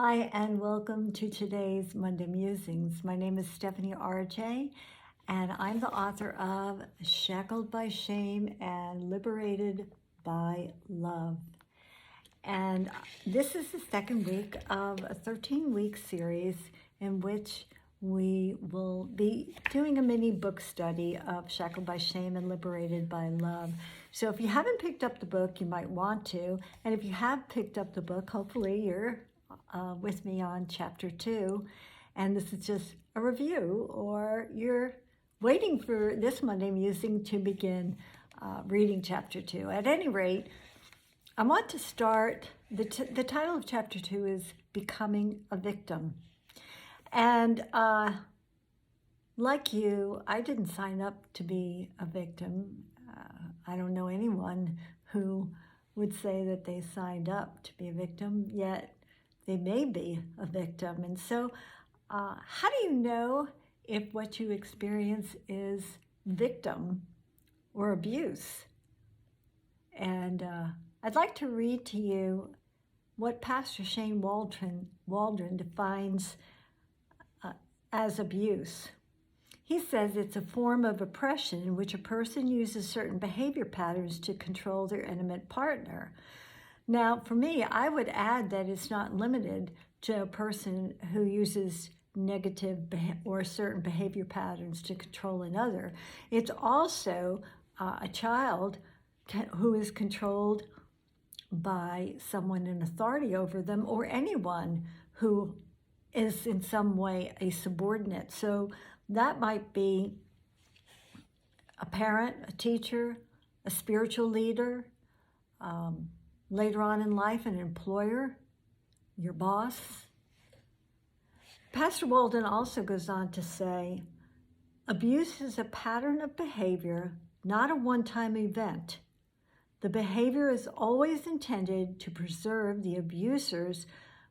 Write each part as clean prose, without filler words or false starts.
Hi, and welcome to today's Monday Musings. My name is Stephanie RJ, and I'm the author of Shackled by Shame and Liberated by Love. And this is the second week of a 13-week series in which we will be doing a mini book study of Shackled by Shame and Liberated by Love. So if you haven't picked up the book, you might want to. And if you have picked up the book, hopefully you're with me on chapter 2. And this is just a review, or you're waiting for this Monday Musing to begin reading chapter 2. At any rate, I want to start, the title of chapter 2 is Becoming a Victim. And like you, I didn't sign up to be a victim. I don't know anyone who would say that they signed up to be a victim, yet they may be a victim. And so how do you know if what you experience is victim or abuse? And I'd like to read to you what Pastor Shane Waldron defines as abuse. He says it's a form of oppression in which a person uses certain behavior patterns to control their intimate partner. Now, for me, I would add that it's not limited to a person who uses negative or certain behavior patterns to control another. It's also a child who is controlled by someone in authority over them, or anyone who is in some way a subordinate. So that might be a parent, a teacher, a spiritual leader, later on in life, an employer, your boss. Pastor Walden also goes on to say, abuse is a pattern of behavior, not a one-time event. The behavior is always intended to preserve the abuser's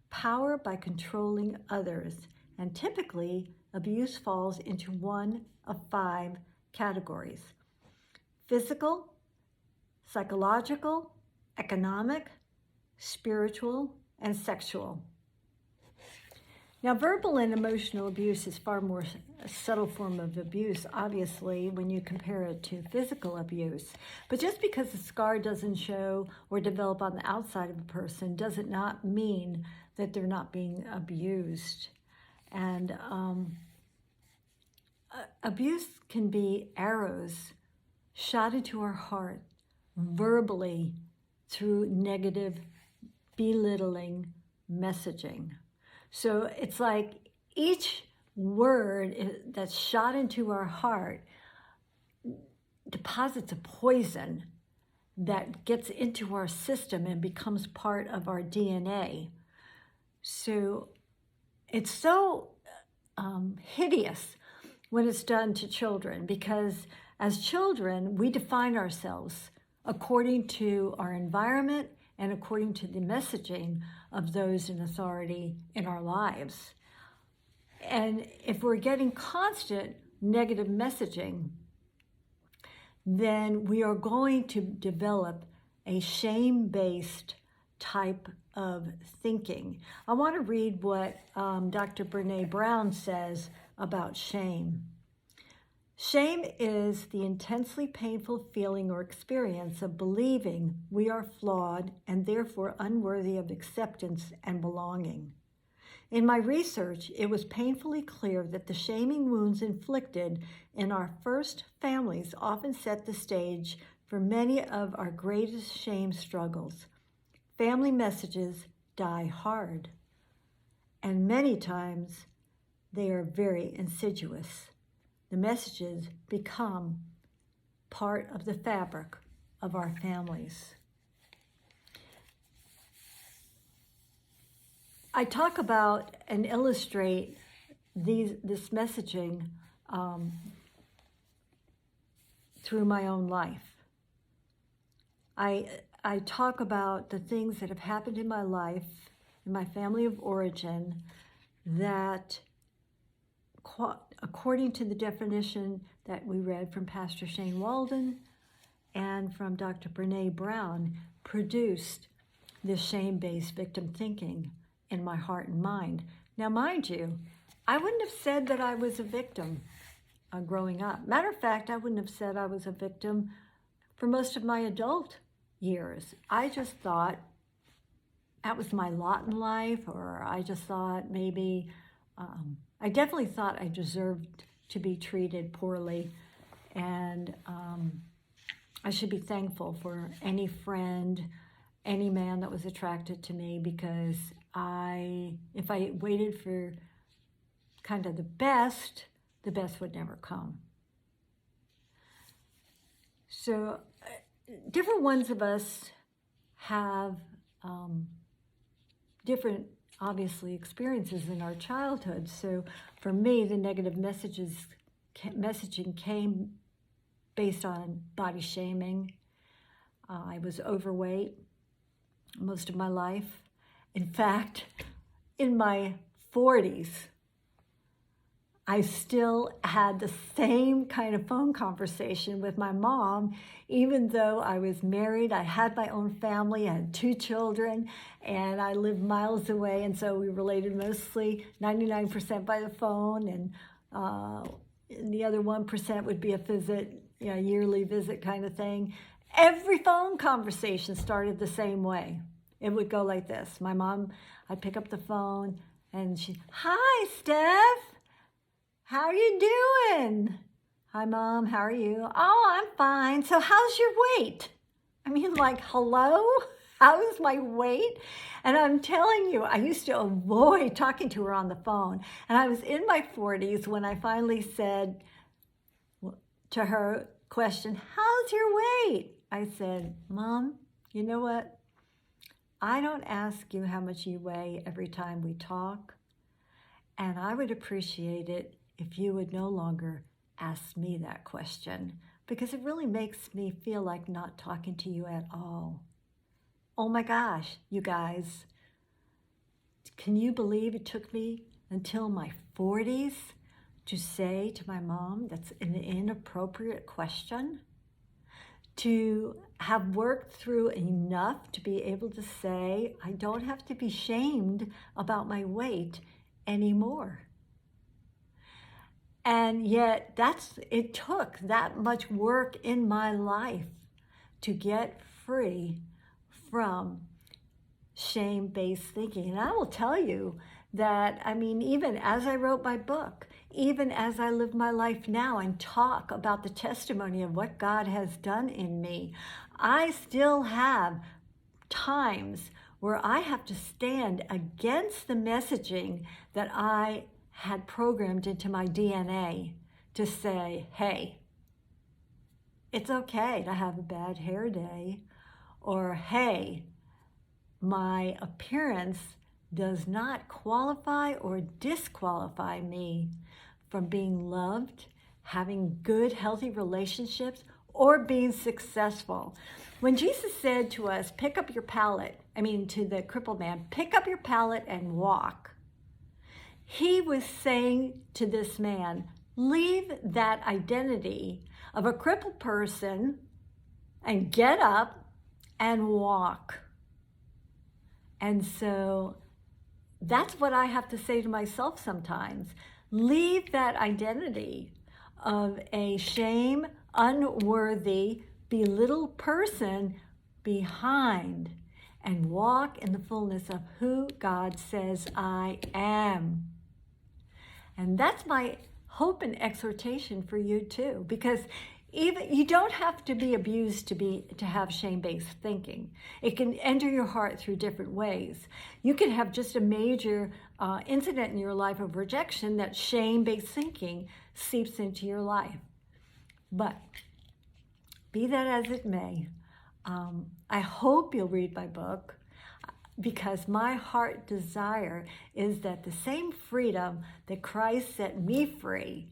power by controlling others, and typically abuse falls into one of 5 categories: physical, psychological, economic, spiritual, and sexual. Now, verbal and emotional abuse is far more a subtle form of abuse, obviously, when you compare it to physical abuse. But just because the scar doesn't show or develop on the outside of a person doesn't not mean that they're not being abused. And abuse can be arrows shot into our heart verbally through negative, belittling messaging. So it's like each word that's shot into our heart deposits a poison that gets into our system and becomes part of our DNA. So it's so hideous when it's done to children, because as children, we define ourselves according to our environment and according to the messaging of those in authority in our lives. And if we're getting constant negative messaging, then we are going to develop a shame-based type of thinking. I want to read what Dr. Brene Brown says about shame. Shame is the intensely painful feeling or experience of believing we are flawed and therefore unworthy of acceptance and belonging. In my research, it was painfully clear that the shaming wounds inflicted in our first families often set the stage for many of our greatest shame struggles. Family messages die hard, and many times they are very insidious. The messages become part of the fabric of our families. I talk about and illustrate this messaging through my own life. I talk about the things that have happened in my life, in my family of origin, that according to the definition that we read from Pastor Shane Walden and from Dr. Brene Brown, produced this shame-based victim thinking in my heart and mind. Now, mind you, I wouldn't have said that I was a victim growing up. Matter of fact, I wouldn't have said I was a victim for most of my adult years. I just thought that was my lot in life, or I just thought maybe, I definitely thought I deserved to be treated poorly, and I should be thankful for any friend, any man that was attracted to me, because if I waited for kind of the best would never come. So different ones of us have different, obviously, experiences in our childhood. So for me, the negative messaging came based on body shaming. I was overweight most of my life. In fact, in my 40s, I still had the same kind of phone conversation with my mom, even though I was married. I had my own family, I had 2 children, and I lived miles away, and so we related mostly 99% by the phone, and the other 1% would be a visit, yearly visit kind of thing. Every phone conversation started the same way. It would go like this. My mom, I'd pick up the phone, and hi, Steph. How are you doing? Hi, Mom. How are you? Oh, I'm fine. So how's your weight? I mean, like, hello? How's my weight? And I'm telling you, I used to avoid talking to her on the phone. And I was in my 40s when I finally said to her question, how's your weight? I said, Mom, you know what? I don't ask you how much you weigh every time we talk. And I would appreciate it if you would no longer ask me that question, because it really makes me feel like not talking to you at all. Oh my gosh, you guys, can you believe it took me until my 40s to say to my mom that's an inappropriate question? To have worked through enough to be able to say, I don't have to be shamed about my weight anymore. And yet it took that much work in my life to get free from shame-based thinking. And I will tell you that, even as I wrote my book, even as I live my life now and talk about the testimony of what God has done in me, I still have times where I have to stand against the messaging that I had programmed into my DNA to say, hey, it's okay to have a bad hair day, or hey, my appearance does not qualify or disqualify me from being loved, having good, healthy relationships, or being successful. When Jesus said to us, pick up your pallet, to the crippled man, pick up your pallet and walk, he was saying to this man, leave that identity of a crippled person and get up and walk. And so that's what I have to say to myself sometimes. Leave that identity of a shame, unworthy, belittled person behind and walk in the fullness of who God says I am. And that's my hope and exhortation for you too, because even you don't have to be abused to have shame-based thinking. It can enter your heart through different ways. You can have just a major incident in your life of rejection that shame-based thinking seeps into your life. But be that as it may, I hope you'll read my book, because my heart desire is that the same freedom that Christ set me free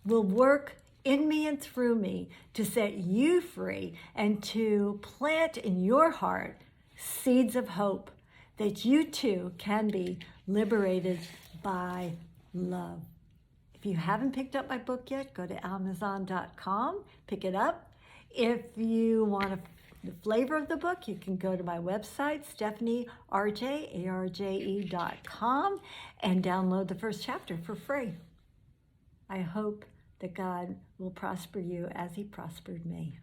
will work in me and through me to set you free and to plant in your heart seeds of hope that you too can be liberated by love. If you haven't picked up my book yet, go to Amazon.com, pick it up. If you want to the flavor of the book, you can go to my website, stephaniearje.com, and download the first chapter for free. I hope that God will prosper you as he prospered me.